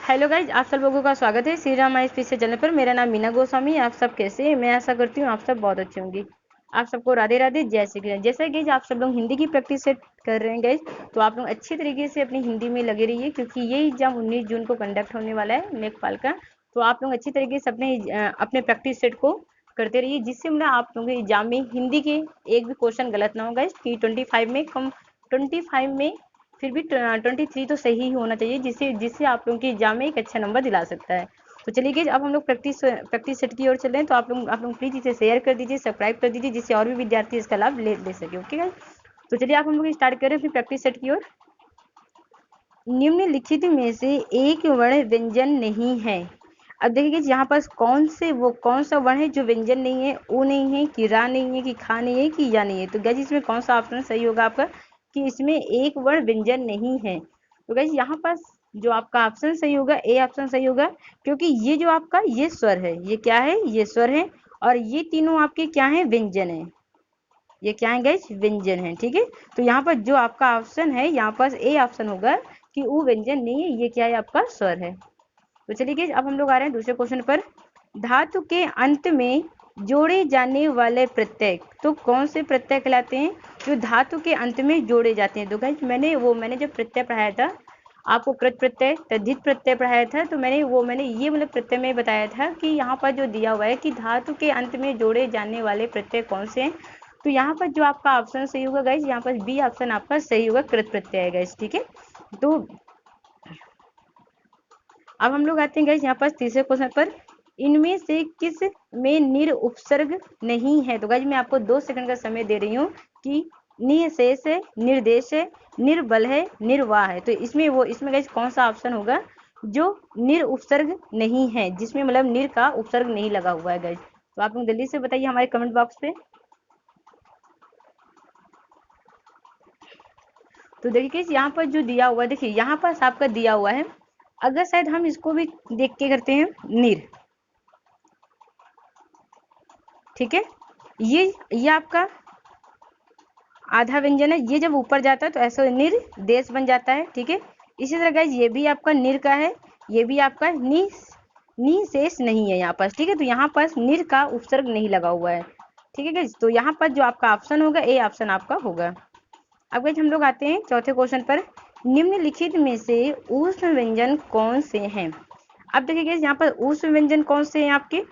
Hello guys, आप सब लोगों का स्वागत है श्री राम स्पीच चैनल पर। मेरा नाम मीना गोस्वामी। आप सब कैसे हैं? मैं आशा करती हूँ आप सब बहुत अच्छे होंगे। आप सबको राधे राधे, जय श्री कृष्ण। जैसे गाइज आप सब लोग हिंदी की प्रैक्टिस सेट कर रहे हैं गाइज, तो आप लोग अच्छी तरीके से अपनी हिंदी में लगे रहिए, क्योंकि ये एग्जाम 19 जून को कंडक्ट होने वाला है लेखपाल का। तो आप लोग अच्छी तरीके से अपने प्रैक्टिस सेट को करते रहिए, जिससे मतलब आप लोगों के एग्जाम में हिंदी के एक भी क्वेश्चन गलत ना हो गाइज, कि 25 में कम 25 में फिर भी 23 तो सही ही होना चाहिए, जिससे जिससे आप लोगों के एग्जाम में एक अच्छा नंबर दिला सकता है। तो चलिए अब हम लोग प्रैक्टिस सेट की ओर चल रहे हैं। तो आप लोग प्लीज इसे शेयर कर दीजिए, सब्सक्राइब कर दीजिए, जिससे और भी विद्यार्थी इसका लाभ ले सके। ओके गाइस, तो चलिए आप हम लोग स्टार्ट करें अपनी प्रैक्टिस सेट की ओर। निम्नलिखित में से एक वर्ण व्यंजन नहीं है। अब देखिए यहाँ पर कौन सा वर्ण है जो व्यंजन नहीं है? ऊ नहीं है, कि रा नहीं है, कि खा नहीं है, कि या नहीं है। तो गैस इसमें कौन सा ऑप्शन सही होगा आपका, कि इसमें एक वर्ण व्यंजन नहीं है। तो गैस यहाँ पर जो आपका ऑप्शन सही होगा, ए ऑप्शन सही होगा, क्योंकि ये जो आपका ये स्वर है, ये क्या है? ये स्वर है, और ये तीनों आपके क्या है? व्यंजन है। ये क्या है गाइस? व्यंजन है। ठीक है, तो यहाँ पर जो आपका ऑप्शन है, यहाँ पर ए ऑप्शन होगा कि ऊ व्यंजन नहीं है, ये क्या है? आपका स्वर है। तो चलिए गाइस अब हम लोग आ रहे हैं दूसरे क्वेश्चन पर। धातु के अंत में जोड़े जाने वाले प्रत्यय तो कौन से प्रत्यय कहलाते हैं? जो धातु के अंत में जोड़े जाते हैं। तो गाइस मैंने जो प्रत्यय पढ़ाया था आपको, कृत प्रत्यय, तद्धित प्रत्यय पढ़ाया था। तो मैंने ये मतलब प्रत्यय में बताया था कि यहाँ पर जो दिया हुआ है कि धातु के अंत में जोड़े जाने वाले प्रत्यय कौन से हैं। तो यहाँ पर जो आपका ऑप्शन सही होगा गाइस, यहाँ पर बी ऑप्शन आपका सही होगा, कृत प्रत्यय है गाइस। ठीक है, तो अब हम लोग आते हैं गाइस यहाँ पर तीसरे क्वेश्चन पर। इनमें से किस में निर उपसर्ग नहीं है? तो गाइस मैं आपको 2 सेकंड का समय दे रही हूँ कि निशेष है, निर्देश है, निर्बल है, निर्वाह है। तो इसमें गाइस कौन सा ऑप्शन होगा जो निर उपसर्ग नहीं है, जिसमें मतलब निर का उपसर्ग नहीं लगा हुआ है गाइस? तो आप लोग जल्दी से बताइए हमारे कमेंट बॉक्स पे। तो देखिए यहाँ पर जो दिया हुआ है, देखिए यहाँ पर आपका दिया हुआ है, अगर शायद हम इसको भी देख के करते हैं निर। ठीक है, ये आपका आधा व्यंजन है, ये जब ऊपर जाता है तो ऐसा निर्देश बन जाता है। ठीक है, इसी तरह गाइस ये भी आपका निर का है, ये भी आपका निशेष नहीं है यहाँ पर। ठीक है, तो यहाँ पर निर का उपसर्ग नहीं लगा हुआ है। ठीक है गाइस, तो यहाँ पर जो आपका ऑप्शन होगा, ए ऑप्शन आपका होगा। अब गाइस हम लोग आते हैं चौथे क्वेश्चन पर। निम्नलिखित में से ऊष्म व्यंजन कौन से हैं? अब देखिए गाइस यहाँ पर ऊष्म व्यंजन कौन से हैं आपके?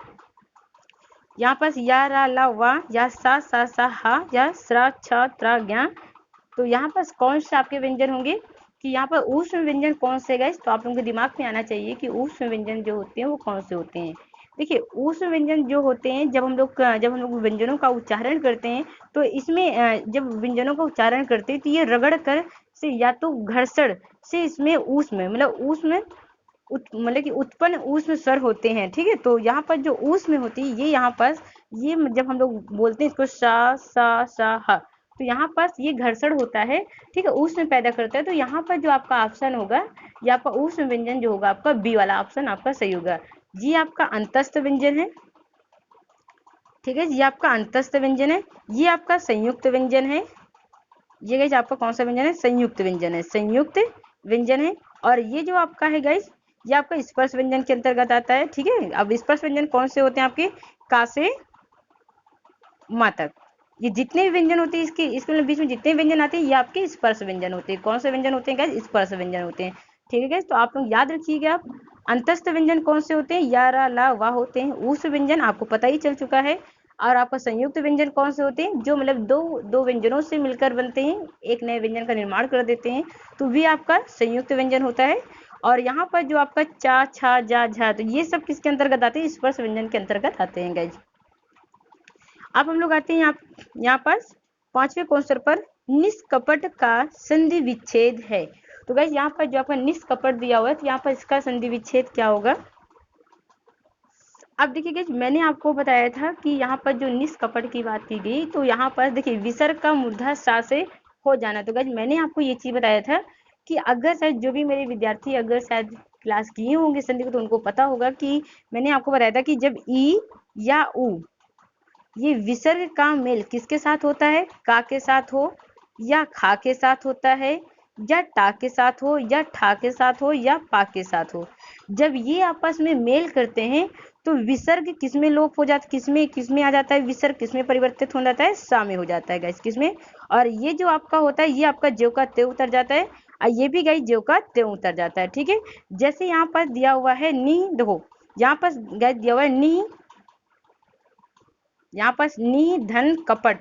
यहाँ पर या रा ला वा, या सा हा, या स्रा छ त्रा ज्ञा। तो यहाँ पर कौन से आपके व्यंजन होंगे कि यहाँ पर ऊष्म व्यंजन कौन से गाइस? तो आप लोगों के दिमाग में आना चाहिए कि ऊष्म व्यंजन जो होते हैं वो कौन से होते हैं। देखिए ऊष्म व्यंजन जो होते हैं, जब हम लोग व्यंजनों का उच्चारण करते हैं, तो इसमें जब व्यंजनों का उच्चारण करते हैं तो ये रगड़ कर से या तो घर्षण से इसमें ऊष्म मतलब कि उत्पन्न ऊष्म स्वर होते हैं। ठीक है, तो यहाँ पर जो ऊष्म होती है, ये यहाँ पर ये जब हम लोग बोलते हैं इसको सा हा, तो यहाँ पर ये घर्षण होता है। ठीक है, ऊष्म पैदा करता है। तो यहाँ पर जो आपका ऑप्शन होगा, ये आपका ऊष्म व्यंजन जो होगा आपका बी वाला ऑप्शन आपका सही होगा। जी आपका अंतस्थ व्यंजन है। ठीक है, ये आपका अंतस्थ व्यंजन है, ये आपका संयुक्त व्यंजन है। ये गाइस आपका कौन सा व्यंजन है? संयुक्त व्यंजन है, संयुक्त व्यंजन है। और ये जो आपका है गाइस, ये आपका स्पर्श व्यंजन के अंतर्गत आता है। ठीक है, अब स्पर्श व्यंजन कौन से होते हैं आपके? का से मा तक, ये जितने भी व्यंजन होते हैं इसके बीच में जितने व्यंजन आते हैं, ये आपके स्पर्श व्यंजन होते हैं। कौन से व्यंजन होते हैं गाइस? स्पर्श व्यंजन होते हैं। ठीक है गाइस, तो आप लोग याद रखिएगा। आप अंतस्थ व्यंजन कौन से होते हैं? या रा ला वा होते हैं। ऊष्म व्यंजन आपको पता ही चल चुका है। और आपका संयुक्त व्यंजन कौन से होते हैं? जो मतलब दो व्यंजनों से मिलकर बनते हैं, एक नए व्यंजन का निर्माण कर देते हैं, तो भी आपका संयुक्त व्यंजन होता है। और यहाँ पर जो आपका चा छा जा झा, तो ये सब किसके अंतर्गत आते हैं? स्पर्श व्यंजन के अंतर्गत आते हैं गाइस। अब हम लोग आते हैं यहाँ पर पांचवें क्वेश्चन पर। निष्कपट का संधि विच्छेद है। तो गाइस यहाँ पर जो आपका निष्कपट दिया हुआ है, तो यहाँ पर इसका संधि विच्छेद क्या होगा? अब देखिए गाइस मैंने आपको बताया था कि यहाँ पर जो निष्कपट की बात की गई, तो यहाँ पर देखिए विसर्ग का मूर्धा सा से हो जाना। तो गाइस मैंने आपको ये चीज बताया था कि अगर शायद जो भी मेरे विद्यार्थी अगर शायद क्लास किए होंगे संधि को, तो उनको पता होगा कि मैंने आपको बताया था कि जब ई या उ ये विसर्ग का मेल किसके साथ होता है? का के साथ हो, या खा के साथ होता है, या टा के साथ हो, या ठा के साथ हो, या पा के साथ हो। जब ये आपस में मेल करते हैं तो विसर्ग किसमें लोप हो जाता है, किसमें किसमें आ जाता है विसर्ग, किसमें परिवर्तित हो जाता है, सा में हो जाता है गाइस, किसमें। और ये जो आपका होता है ये आपका ज्यों का त्यों उतर जाता है, और ये भी गाइस ज्यों का त्यों उतर जाता है। ठीक है, जैसे यहाँ पर दिया हुआ है नी, देखो यहाँ पर गाइस दिया हुआ है नी, यहाँ पर नी धन कपट,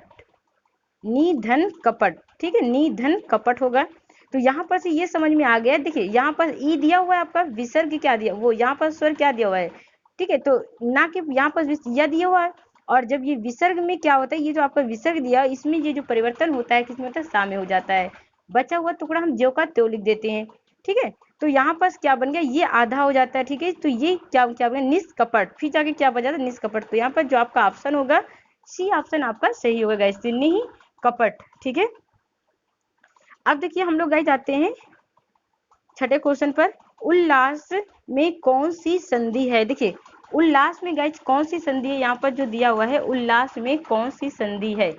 नी धन कपट, ठीक है, नी धन कपट होगा। तो यहाँ पर से ये समझ में आ गया। देखिए यहाँ पर ई दिया हुआ है आपका, विसर्ग क्या दिया, वो यहाँ पर स्वर क्या दिया हुआ है, ठीक है, तो ना कि यहाँ पर या दिया हुआ है। और जब ये विसर्ग में क्या होता है, ये जो आपका विसर्ग दिया इसमें ये जो परिवर्तन होता है किसमें होता है, सा में हो जाता है। बचा हुआ टुकड़ा हम ज्यों का त्यों लिख देते हैं। ठीक है, तो यहाँ पर क्या बन गया, ये आधा हो जाता है। ठीक है, तो ये क्या क्या बन गया, निष्कपट, फिर जाके क्या बन जाता है, निष्कपट। तो यहाँ पर जो आपका ऑप्शन होगा सी ऑप्शन आपका सही होगा गाइस, नहीं कपट। ठीक है, अब देखिए हम लोग गाइस आते हैं छठे क्वेश्चन पर। उल्लास में कौन सी संधि है, देखिए उल्लास में गाइस कौन सी संधि है, यहाँ पर जो दिया हुआ है उल्लास में कौन सी संधि है।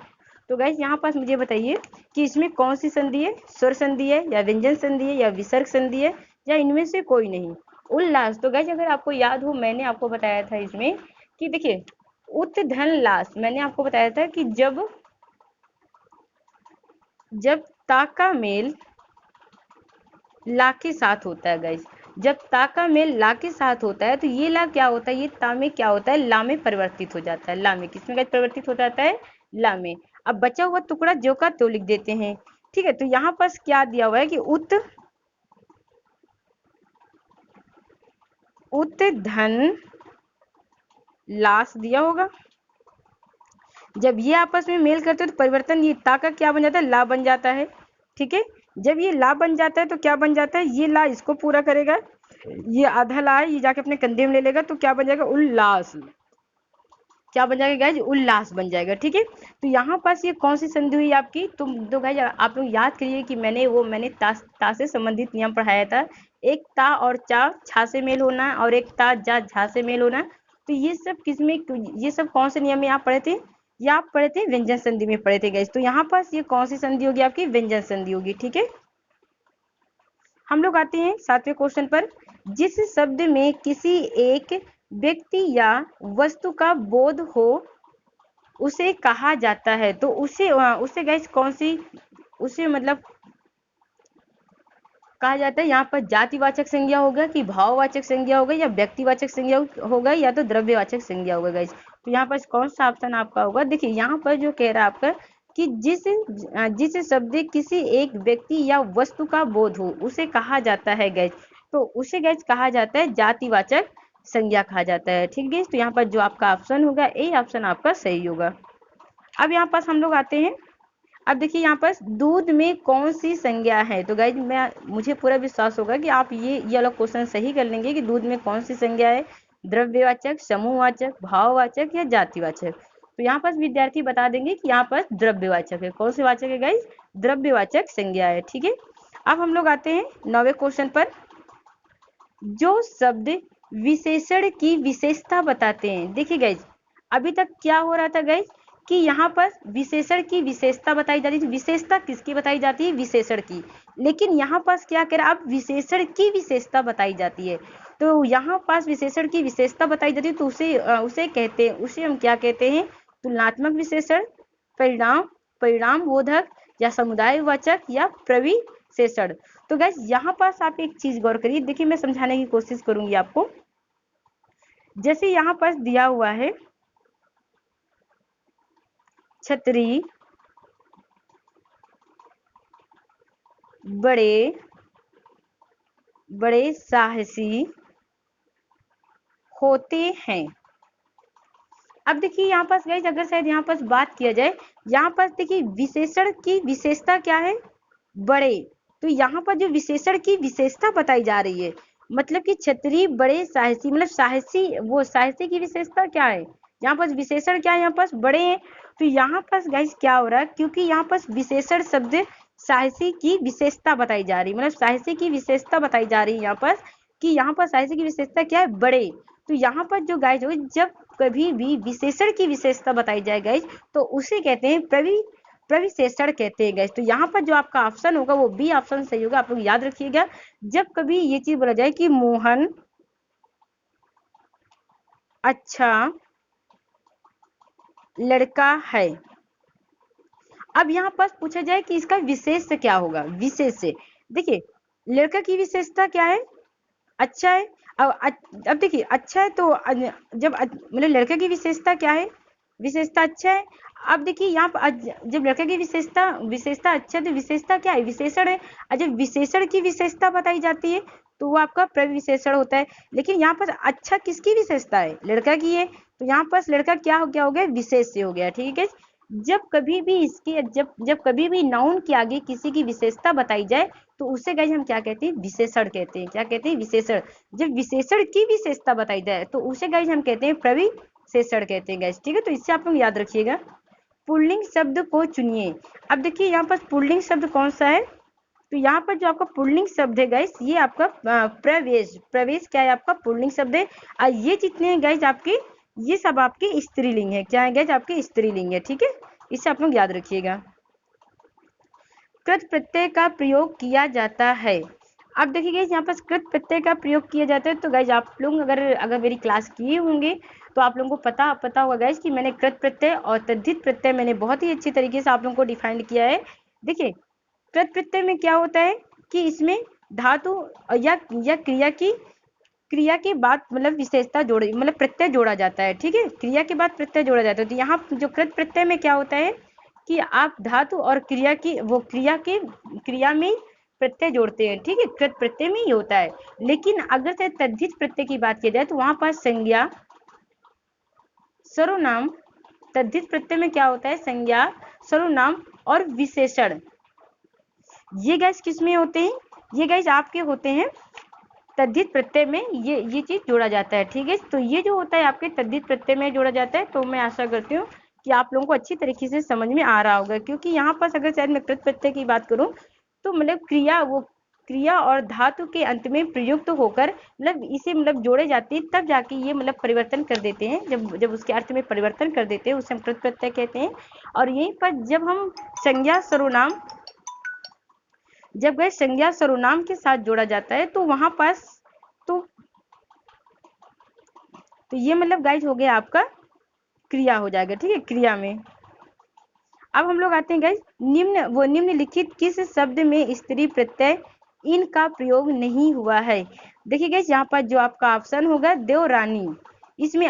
तो गाइस यहाँ पास मुझे बताइए कि इसमें कौन सी संधि है, स्वर संधि है, या व्यंजन संधि है, या विसर्ग संधि है, या इनमें से कोई नहीं। उल्लास, तो गाइस अगर आपको याद हो मैंने आपको बताया था इसमें कि देखिए उत धन लास, मैंने आपको बताया था कि जब ता का मेल ला के साथ होता है गाइस, जब ता का मेल ला के साथ होता है तो ये ला क्या होता है, ये ता में क्या होता है, ला में परिवर्तित हो जाता है। ला में किसमें गाइस परिवर्तित हो जाता है, ला में। अब बचा हुआ टुकड़ा ज्यों का त्यों लिख देते हैं। ठीक है, तो यहाँ पर क्या दिया हुआ है कि उत धन लास दिया होगा। जब ये आपस में मेल करते हैं तो परिवर्तन ये ता का क्या बन जाता है, ला बन जाता है। ठीक है, जब ये ला बन जाता है तो क्या बन जाता है, ये ला इसको पूरा करेगा, ये आधा ला है ये जाके अपने कंधे में ले लेगा, तो क्या बन जाएगा, उल्लास। क्या बन जाएगा गाइज, उल्लास बन जाएगा। ठीक है, तो यहाँ पास ये कौन सी संधि हुई आपकी, तुम तो गाइज आप लोग याद करिए कि मैंने ता से संबंधित नियम पढ़ाया था। एक ता और चा छा से मेल होना, और एक ता जा झा से मेल होना। तो ये सब किसमें, ये सब कौन से नियम में आप पढ़े थे, या आप पढ़े थे व्यंजन संधि में पढ़े थे गाइज। तो यहाँ पास ये कौन सी संधि होगी आपकी, व्यंजन संधि होगी। ठीक है, हम लोग आते हैं सातवें क्वेश्चन पर। जिस शब्द में किसी एक व्यक्ति या वस्तु का बोध हो उसे कहा जाता है, तो उसे गाइस कौन सी, उसे मतलब कहा जाता है, यहाँ पर जातिवाचक संज्ञा होगा कि भाववाचक संज्ञा होगा, या व्यक्तिवाचक संज्ञा होगा, या तो द्रव्यवाचक संज्ञा होगा गाइस। तो यहाँ पर कौन सा ऑप्शन आपका होगा, देखिए यहाँ पर जो कह रहा है आपका कि जिस शब्द किसी एक व्यक्ति या वस्तु का बोध हो उसे कहा जाता है गाइस, तो उसे गाइस कहा जाता है जातिवाचक संज्ञा कहा जाता है। ठीक है, तो यहाँ पर जो आपका ऑप्शन होगा ए ऑप्शन आपका सही होगा। अब यहाँ पास हम लोग आते हैं, अब देखिए यहाँ पर दूध में कौन सी संज्ञा है। तो गाइज मुझे पूरा विश्वास होगा कि आप ये वाला क्वेश्चन सही कर लेंगे कि दूध में कौन सी संज्ञा है, द्रव्यवाचक, समूहवाचक, भाववाचक, या जातिवाचक। तो यहाँ पर विद्यार्थी बता देंगे कि यहाँ पर द्रव्यवाचक है। कौन से वाचक है गाइज, द्रव्यवाचक संज्ञा है। ठीक है, अब हम लोग आते हैं 9वें क्वेश्चन पर। जो शब्द विशेषण की विशेषता बताते हैं, देखिए गाइज अभी तक क्या हो रहा था गाइज कि यहाँ पर विशेषण की विशेषता बताई जाती है। विशेषता किसकी बताई जाती है, विशेषण की। लेकिन यहाँ पास क्या कह रहा है, अब विशेषण की विशेषता बताई जाती है। तो यहाँ पास विशेषण की विशेषता बताई जाती है, तो उसे कहते हैं, उसे हम क्या कहते हैं, तुलनात्मक विशेषण, परिणाम बोधक, या समुदाय वाचक, या प्रविशेषण। तो गाइस यहाँ पास आप एक चीज गौर करिए, देखिए मैं समझाने की कोशिश करूंगी आपको। जैसे यहाँ पास दिया हुआ है छतरी बड़े बड़े साहसी होते हैं। अब देखिए यहाँ पास गाइस अगर शायद यहाँ पास बात किया जाए, यहाँ पास देखिए विशेषण की विशेषता क्या है, बड़े। तो यहाँ पर जो विशेषण की विशेषता बताई जा रही है, मतलब कि क्षत्रिय बड़े साहसी, मतलब साहसी, वो साहसी की विशेषता क्या है, यहाँ पर विशेषण क्या है, यहाँ पास बड़े हैं। तो यहाँ पास गाइस क्या हो रहा है, क्योंकि यहाँ पास विशेषण शब्द साहसी की विशेषता बताई जा रही है, मतलब साहसी की विशेषता बताई जा रही है यहाँ पर, कि यहाँ पर साहसी की विशेषता क्या है, बड़े। तो यहाँ पर जो गाइस हो, जब कभी भी विशेषण की विशेषता बताई जाए गाइस, तो उसे कहते हैं प्रविशेषण कहते हैं गाइस। तो यहाँ पर जो आपका ऑप्शन होगा वो बी ऑप्शन सही होगा। आप लोग याद रखिएगा, जब कभी ये चीज बोला जाए कि मोहन अच्छा लड़का है, अब यहाँ पर पूछा जाए कि इसका विशेष से क्या होगा। विशेष से देखिए, लड़का की विशेषता क्या है, अच्छा है। अब देखिए अच्छा है तो जब मतलब लड़का की विशेषता क्या है, विशेषता अच्छा है। अब देखिए यहाँ पर जब लड़का की विशेषता अच्छा है तो विशेषता क्या है, विशेषण है। और जब विशेषण की विशेषता बताई जाती है तो वो आपका प्रविशेषण होता है। लेकिन यहाँ पर अच्छा किसकी विशेषता है, लड़का की है, तो यहाँ पर लड़का क्या हो गया विशेष से हो गया। ठीक है, जब कभी भी इसके जब कभी भी नाउन के आगे किसी की विशेषता बताई जाए तो उसे गाइस हम क्या कहते हैं, विशेषण कहते हैं। क्या कहते हैं, विशेषण। जब विशेषण की विशेषता बताई जाए तो उसे गाइस हम कहते हैं प्रविशेषण कहते हैं गाइस। ठीक है, तो इससे आप लोग याद रखिएगा। पुल्लिंग शब्द को चुनिए। अब देखिए यहाँ पर पुल्लिंग शब्द कौन सा है, तो यहाँ पर जो आपका पुल्लिंग शब्द है गाइस ये आपका प्रवेश क्या है, आपका पुल्लिंग शब्द है। और ये जितने हैं गाइस आपके, ये सब आपके स्त्रीलिंग है। क्या है गाइस, आपके स्त्रीलिंग है। ठीक है, इससे आप लोग याद रखिएगा। कृत प्रत्यय का प्रयोग किया जाता है। अब देखिए गाइस यहाँ पर कृत प्रत्यय का प्रयोग किया जाता है, तो गाइस आप लोग अगर मेरी क्लास किए होंगे तो आप लोगों को पता होगा गाइस कि मैंने कृत प्रत्यय और तद्धित प्रत्यय मैंने बहुत ही अच्छी तरीके से आप लोगों को डिफाइंड किया है। देखिए कृत प्रत्यय में क्या होता है कि इसमें धातु या क्रिया के बाद मतलब विशेषता जोड़े मतलब प्रत्यय जोड़ा जाता है। ठीक है, क्रिया के बाद प्रत्यय जोड़ा जाता है। तो यहाँ जो कृत प्रत्यय में क्या होता है कि आप धातु और क्रिया में प्रत्यय जोड़ते हैं। ठीक है, कृत प्रत्यय में ही होता है। लेकिन अगर से तद्धित प्रत्यय की बात की जाए तो वहां पर संज्ञा सर्वनाम, तद्धित प्रत्यय में क्या होता है, संज्ञा सर्वनाम और विशेषण, ये गैस किस में होते हैं, ये गैस आपके होते हैं तद्धित प्रत्यय में। ये चीज जोड़ा जाता है। ठीक है, तो ये जो होता है आपके तद्धित प्रत्यय में जोड़ा जाता है। तो मैं आशा करती हूँ कि आप लोगों को अच्छी तरीके से समझ में आ रहा होगा, क्योंकि यहाँ पर अगर शायद मैं कृत प्रत्यय की बात करूँ तो मतलब क्रिया और धातु के अंत में प्रयुक्त होकर मतलब इसे मतलब जोड़े जाते हैं, तब जाके ये मतलब परिवर्तन कर देते हैं। जब उसके अर्थ में परिवर्तन कर देते हैं उसे हम कृत प्रत्यय कहते हैं। और यहीं पर जब हम संज्ञा सर्वनाम जब गए संज्ञा सर्वनाम के साथ जोड़ा जाता है तो वहां पास तो ये मतलब गाइज हो गया आपका क्रिया हो जाएगा। ठीक है, क्रिया में अब हम लोग आते हैं गाइज निम्नलिखित किस शब्द में स्त्री प्रत्यय इन का प्रयोग नहीं हुआ है। देखिए गाइज यहाँ पर जो आपका ऑप्शन होगा देवरानी, इसमें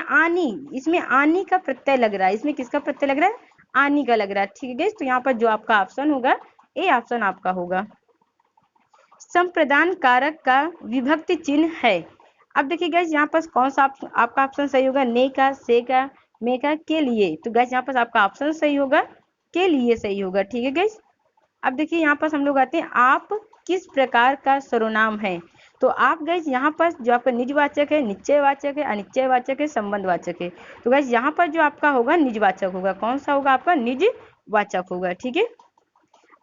आनी का प्रत्यय लग रहा है। इसमें किसका प्रत्यय लग रहा है, आनी का लग रहा है। ठीक है गाइज, तो यहाँ पर जो आपका ऑप्शन होगा ए ऑप्शन आपका होगा। संप्रदान कारक का विभक्ति चिन्ह है। अब देखिए गाइस यहाँ पर कौन सा आपका ऑप्शन सही होगा, ने का, से का, मे का, के लिए। तो गाइस यहाँ पर आपका ऑप्शन सही होगा, के लिए सही होगा। ठीक है गाइस, अब देखिए यहाँ पर हम लोग आते हैं आप किस प्रकार का सर्वनाम है। तो आप गाइस यहाँ पर जो आपका निजवाचक है, निश्चयवाचक है, अनिश्चयवाचक है, संबंधवाचक है। तो गाइस यहाँ पर जो आपका होगा निजवाचक होगा। कौन सा होगा आपका, निजवाचक होगा। ठीक है,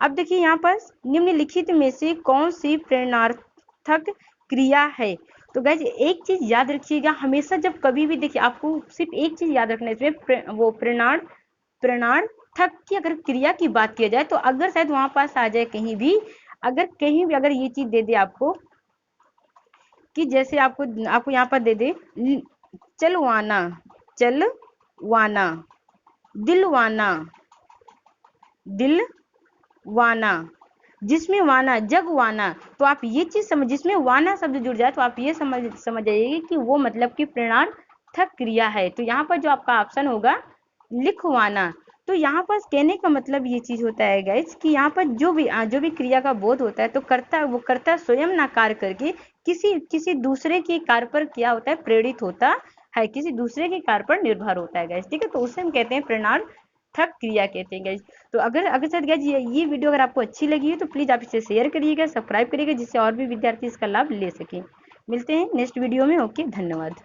अब देखिए यहाँ पर निम्नलिखित में से कौन सी प्रेरणार्थक क्रिया है। तो गाइज एक चीज याद रखिएगा, हमेशा जब कभी भी देखिए आपको सिर्फ एक चीज याद रखना है इसमें, वो प्रेरणार्थक की अगर क्रिया की बात किया जाए तो अगर शायद वहां पास आ जाए कहीं भी अगर ये चीज दे दे आपको कि जैसे आपको यहाँ पर दे दे चलवाना, दिलवाना, जिसमें वाना जगवाना, तो आप ये चीज समझ, जिसमें वाना शब्द जुड़ जाए तो आप ये समझ जाइए कि वो मतलब कि प्रेरणार्थक क्रिया है। तो यहाँ पर जो आपका ऑप्शन होगा लिखवाना। तो यहाँ पर कहने का मतलब ये चीज होता है गाइस कि यहाँ पर जो भी क्रिया का बोध होता है तो कर्ता स्वयं ना कार्य करके किसी दूसरे के कार्य पर क्या होता है, प्रेरित होता है, किसी दूसरे के कार्य पर निर्भर होता है गाइस। ठीक है, तो उसे हम कहते हैं प्रेरणार्थक क्रिया कहते हैं गाइस। तो अगर शायद गाइस ये वीडियो अगर आपको अच्छी लगी है तो प्लीज आप इसे शेयर करिएगा, सब्सक्राइब करिएगा, जिससे और भी विद्यार्थी इसका लाभ ले सकें। मिलते हैं नेक्स्ट वीडियो में। ओके, धन्यवाद।